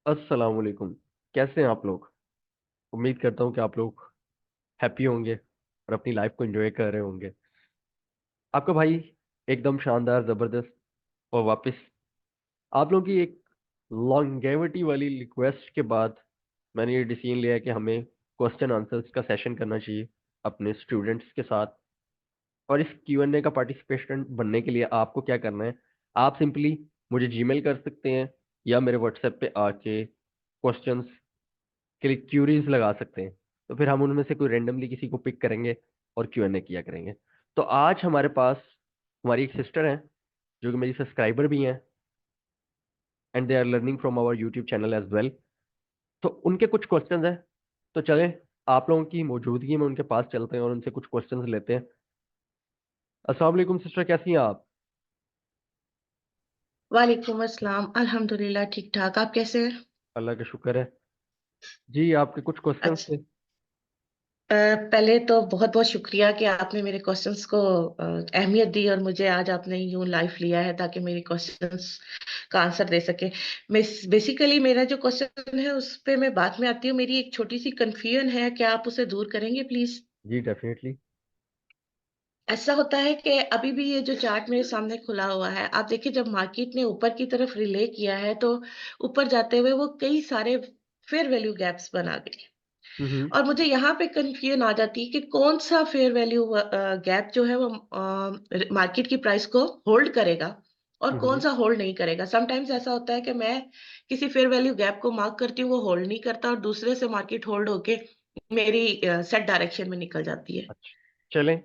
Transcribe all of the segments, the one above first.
अस्सलाम वालेकुम। कैसे हैं आप लोग? उम्मीद करता हूँ कि आप लोग हैप्पी होंगे और अपनी लाइफ को एंजॉय कर रहे होंगे। आपका भाई एकदम शानदार, जबरदस्त और वापस आप लोगों की एक लॉन्गेविटी वाली रिक्वेस्ट के बाद मैंने ये डिसीजन लिया है कि हमें क्वेश्चन आंसर्स का सेशन करना चाहिए अपने स्टूडेंट्स के साथ। और इस Q&A का पार्टिसिपेशन बनने के लिए आपको क्या करना है? आप सिंपली मुझे जीमेल कर सकते हैं या मेरे व्हाट्सएप पे आके क्वेश्चंस के लिए क्यूरीज लगा सकते हैं। तो फिर हम उनमें से कोई रेंडमली किसी को पिक करेंगे और Q&A किया करेंगे। तो आज हमारे पास हमारी एक सिस्टर है जो कि मेरी सब्सक्राइबर भी हैं, and they are learning from our YouTube channel as well. तो उनके कुछ क्वेश्चंस हैं। तो चलें, आप लोगों की मौजूदगी में उनके पास चलते हैं और उनसे कुछ क्वेश्चंस लेते हैं। अस्सलाम वालेकुम सिस्टर, कैसी हैं आप? वालेकुम अस्सलाम। अल्हम्दुलिल्लाह ठीक ठाक। आप कैसे हैं? अल्लाह का शुक्र है। जी, आपके कुछ क्वेश्चंस अच्छा। थे। पहले तो बहुत बहुत शुक्रिया कि आपने मेरे क्वेश्चंस को अहमियत दी और मुझे आज आपने यूं लाइव लिया है ताकि मेरी क्वेश्चंस का आंसर दे सके। मैं बेसिकली मेरा जो क्वेश्चन है उस पे मैं बाद में आती हूँ। मेरी एक छोटी सी कंफ्यूजन है, क्या आप उसे दूर करेंगे प्लीज? Ji definitely. ऐसा होता है कि अभी भी ये जो चार्ट मेरे सामने खुला हुआ है, आप देखिए जब मार्केट ने ऊपर की तरफ रिले किया है तो ऊपर जाते हुए वो कई सारे फेयर वैल्यू गैप्स बना गए। हम्म। और मुझे यहाँ पे कन्फ्यूजन आ जाती है कि कौन सा फेयर वैल्यू गैप जो है वो मार्केट की प्राइस को होल्ड करेगा और कौन हम्म। सा होल्ड नहीं करेगा। समटाइम्स ऐसा होता है कि मैं किसी फेयर वैल्यू गैप को मार्क करती हूँ, वो होल्ड नहीं करता और दूसरे से मार्केट होल्ड होके मेरी सेट डायरेक्शन में निकल जाती है। अच्छा, चलें।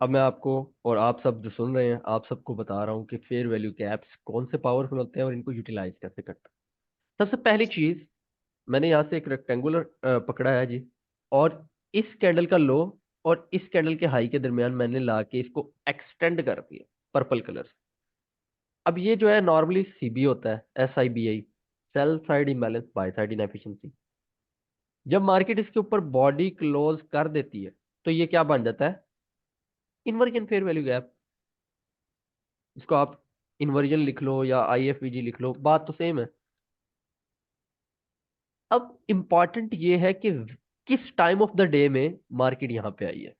अब मैं आपको और आप सब जो सुन रहे हैं आप सबको बता रहा हूँ कि फेयर वैल्यू गैप्स कौन से पावरफुल होते हैं और इनको यूटिलाइज कैसे करते हैं। सबसे पहली चीज, मैंने यहाँ से एक रेक्टेंगुलर पकड़ा है जी, और इस कैंडल का लो और इस कैंडल के हाई के दरमियान मैंने ला के इसको एक्सटेंड कर दिया पर्पल कलर से। अब ये जो है नॉर्मली CB होता है, SIBI, sell side imbalance by side inefficiency. जब मार्केट इसके ऊपर बॉडी क्लोज कर देती है तो ये क्या बन जाता है? Inversion fair value gap. इसको आप इन्वर्जन लिख लो या IFVG लिख लो, बात तो सेम है। अब इंपॉर्टेंट ये है कि किस टाइम ऑफ द डे में मार्केट यहाँ पे आई है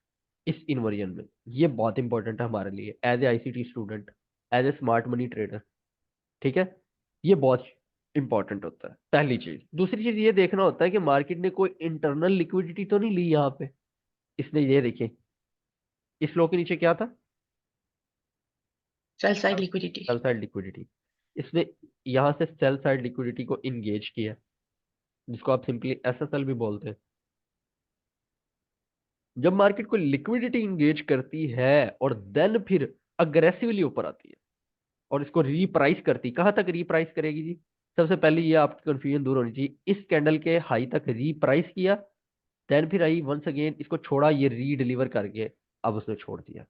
इस इन्वर्जन में। ये बहुत इंपॉर्टेंट है हमारे लिए as a ICT student, as a smart money trader. ठीक है, ये बहुत इंपॉर्टेंट होता है पहली चीज। दूसरी चीज ये देखना होता है कि मार्केट ने कोई इंटरनल लिक्विडिटी तो नहीं ली यहाँ पे। इसने ये देखिए, इस लो के नीचे क्या था? Sell side liquidity. Sell side liquidity. इसने यहाँ से सेल साइड लिक्विडिटी को इंगेज किया, जिसको आप सिंपली SSL भी बोलते हैं। जब मार्केट को लिक्विडिटी इंगेज करती है और देन फिर अग्रेसिवली ऊपर आती है और इसको रीप्राइस करती, कहाँ तक रीप्राइस करेगी जी? सबसे पहले ये आपकी कंफ्यूजन दूर होनी चाहिए। इस कैंडल के हाई तक रीप्राइस किया, देन फिर आई वंस अगेन इसको छोड़ा, ये रीडिलीवर करके अब उसने छोड़ दिया।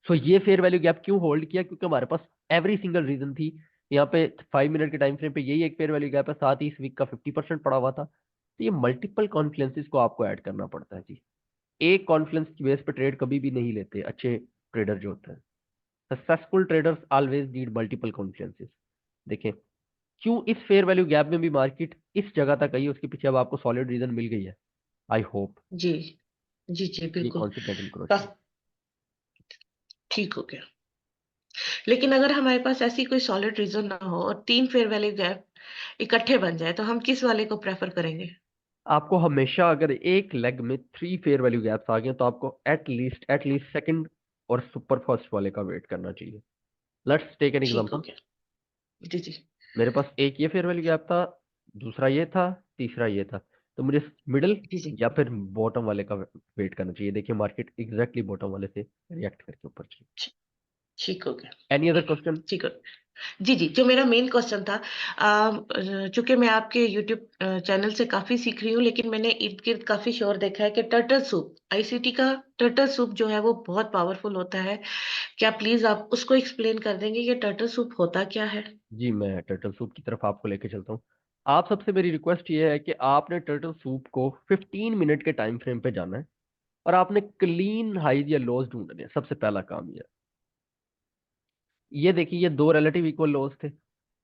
सो ये फेयर वैल्यू गैप क्यों होल्ड किया? क्योंकि हमारे पास एवरी सिंगल रीजन थी। यहाँ पे 5 मिनट के टाइम फ्रेम पे यही एक फेयर वैल्यू गैप है, साथ ही इस वीक का 50% पड़ा हुआ था। तो ये मल्टीपल कॉन्फ्लुएंसेस को आपको ऐड करना पड़ता है जी। एक कॉन्फ्लुएंस की बेस पे ट्रेड कभी भी नहीं लेते अच्छे ट्रेडर जो होते हैं। Successful traders always need multiple confluences. देखें, क्यों इस फेयर वैल्यू गैप में भी मार्केट इस जगह तक आई है, उसके पीछे अब आपको सॉलिड रीजन मिल गई है। आई होप जी जी जी ये बिल्कुल। कॉन्सेप्ट गेट इन करो अच्छे से। काफ- ठीक हो गया। लेकिन अगर हमारे पास ऐसी कोई सॉलिड रीजन ना हो और तीन फेयर वैल्यू गैप इकट्ठे बन जाए तो हम किस वाले को प्रेफर करेंगे? आपको हमेशा अगर एक लेग में 3 फेयर वैल्यू गैप्स आ गए तो आपको एटलीस्ट सेकंड और सुपर फर्स्ट वाले का वेट करना चाहिए। लेट्स टेक एन ठीक हो एग्जांपल। गया। जी जी। मेरे पास एक ये फेयर वैल्यू गैप था, दूसरा ये था, तीसरा ये था। तो मुझे मिडिल जी जी। या फिर बॉटम वाले का वेट करना चाहिए। देखिए मार्केट एग्जैक्टली बॉटम वाले से रिएक्ट करके ऊपर चली। ठी- ठीक हो गया। Any other question? ठीक हो। जी जी, जो मेरा मेन क्वेश्चन था, चूंकि मैं आपके यूट्यूब चैनल से काफी सीख रही हूँ, लेकिन मैंने इर्द गिर्द काफी शोर देखा है कि टर्टल सूप, आईसीटी का टर्टल सूप जो है वो बहुत पावरफुल होता है। क्या प्लीज आप उसको एक्सप्लेन कर देंगे कि टर्टल सूप होता क्या है? जी, मैं टर्टल सूप की तरफ आपको लेके चलता हूँ। आप सबसे मेरी रिक्वेस्ट ये है कि आपने टर्टल सूप को 15 मिनट के टाइम फ्रेम पे जाना है और आपने क्लीन हाइज या लोज ढूंढने हैं। सबसे पहला काम ये है। ये देखिए, ये दो रिलेटिव इक्वल लोज थे।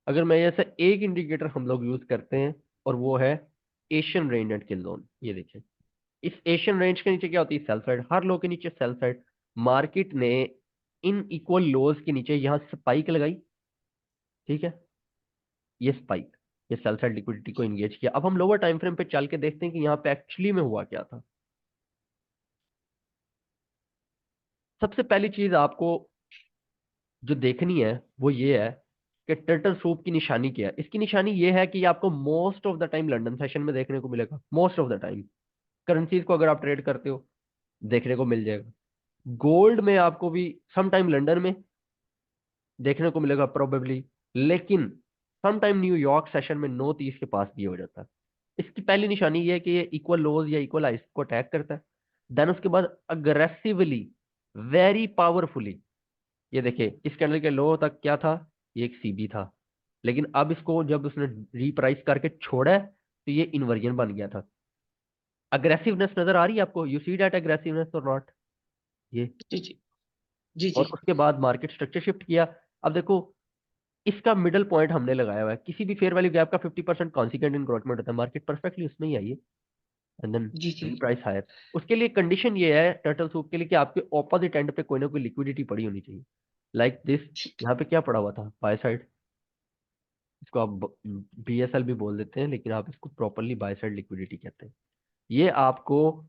अगर मैं ऐसा एक इंडिकेटर हम लोग यूज करते हैं, और वो है Asian range and kill zone. ये देखिए, इस एशियन रेंज के नीचे क्या होती है? Sell side. हर लो के नीचे सेल साइड। मार्केट ने इन इक्वल लोज के नीचे यहां स्पाइक लगाई, ठीक है, ये स्पाइक, ये सेल साइड लिक्विडिटी को इंगेज किया। अब हम लोअर टाइम फ्रेम पे चल के देखते हैं कि यहाँ पे एक्चुअली में हुआ क्या था। सबसे पहली चीज आपको जो देखनी है वो ये है कि टर्टल सूप की निशानी क्या है। इसकी निशानी ये है कि ये आपको most of the time London session में देखने को मिलेगा। Most of the time currencies को अगर आप ट्रेड करते हो देखने को मिल जाएगा। गोल्ड में आपको भी सम टाइम लंदन में देखने को मिलेगा प्रोबेबली, लेकिन सम टाइम न्यूयॉर्क सेशन में 9:30 के पास भी हो जाता है। इसकी पहली निशानी ये है कि ये इक्वल लोज या इक्वल हाइस को अटैक करता है। देन उसके बाद अग्रेसिवली, वेरी पावरफुली, ये देखिए इस कैंडल के लो तक क्या था? ये एक सीबी था, लेकिन अब इसको जब उसने रीप्राइस करके छोड़ा है तो ये इन्वर्जन बन गया था। अग्रेसिवनेस नजर आ रही है आपको? यू सी दैट अग्रेसिवनेस और नॉट? ये, जी जी जी जी और उसके बाद मार्केट स्ट्रक्चर शिफ्ट किया। अब देखो, इसका मिडल पॉइंट हमने लगाया हुआ है। किसी भी फेयर वैल्यू गैप का 50% कॉन्सिक्वेंट इंक्रोचमेंट होता है, मार्केट परफेक्टली उसमें ही आई है, and then G G reprice higher. उसके लिए कंडीशन ये है टर्टल सूप के लिए कि आपके ऑपोजिट एंड पे कोई ना कोई लिक्विडिटी पड़ी होनी चाहिए, लाइक दिस। जी यहाँ पे क्या पड़ा हुआ था? By side. इसको आप बीएसएल भी बोल देते हैं, लेकिन आप इसको प्रॉपरली बाय साइड लिक्विडिटी कहते हैं। ये आपको,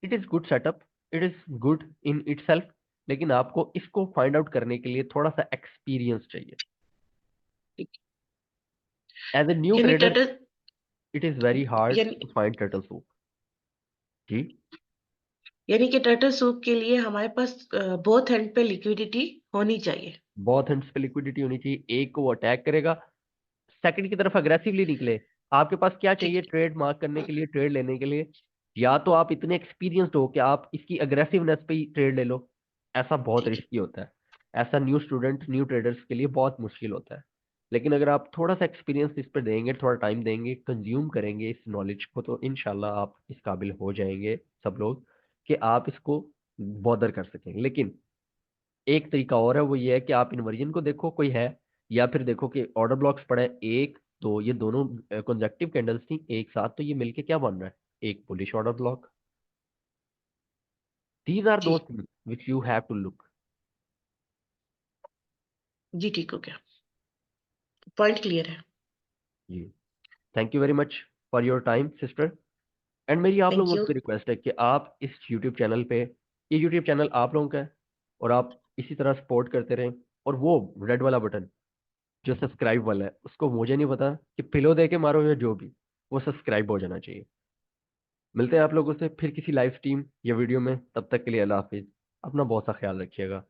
it is good setup, it is good in itself, लेकिन आपको इसको फाइंड आउट करने के लिए थोड़ा सा एक्सपीरियंस चाहिए। ठीक। एज ए न्यू यानी trader turtle it is very hard यानी टू फाइंड टर्टल सूप। जी। यानी कि टर्टल सूप के लिए हमारे पास बोथ एंड पे लिक्विडिटी होनी चाहिए। बहुत हैंड्स पे लिक्विडिटी होनी चाहिए। एक को वो अटैक करेगा, सेकंड की तरफ अग्रेसिवली निकले। आपके पास क्या चाहिए ठीक ट्रेड मार्क करने के लिए, ट्रेड लेने के लिए? या तो आप इतने एक्सपीरियंस्ड हो कि आप इसकी अग्रेसिवनेस पे ही ट्रेड ले लो, ऐसा बहुत ठीक है रिस्की होता है। ऐसा न्यू स्टूडेंट, न्यू ट्रेडर्स के लिए बहुत मुश्किल होता है। लेकिन अगर आप थोड़ा सा एक्सपीरियंस इस पर देंगे, थोड़ा टाइम देंगे, कंज्यूम करेंगे इस नॉलेज को, तो इंशाल्लाह आप इस काबिल हो जाएंगे सब लोग कि आप इसको बॉदर कर सकें। लेकिन एक तरीका और है, वो ये है कि आप इन्वर्जन को देखो कोई है, या फिर देखो कि ऑर्डर ब्लॉक्स पड़े हैं। एक तो ये दोनों कंजेक्टिव कैंडल्स थी एक साथ, तो ये मिलके क्या बन रहा है? एक bullish order block. These are जी those things which you have to look. जी ठीक हो गया। पॉइंट क्लियर है। जी। Thank you very much for your time sister. And मेरी आप थैंक लोगों यू। से रिक्वेस्ट है कि आप इस यूट्यूब चैनल पे, ये यूट्यूब चैनल आप लोगों का है, और आप इसी तरह सपोर्ट करते रहें। और वो रेड वाला बटन जो सब्सक्राइब वाला है, उसको मुझे नहीं पता कि पिलो दे के मारो या जो भी, वो सब्सक्राइब हो जाना चाहिए। मिलते हैं आप लोगों से फिर किसी लाइव स्ट्रीम या वीडियो में। तब तक के लिए अल्लाह हाफिज। अपना बहुत सा ख्याल रखिएगा।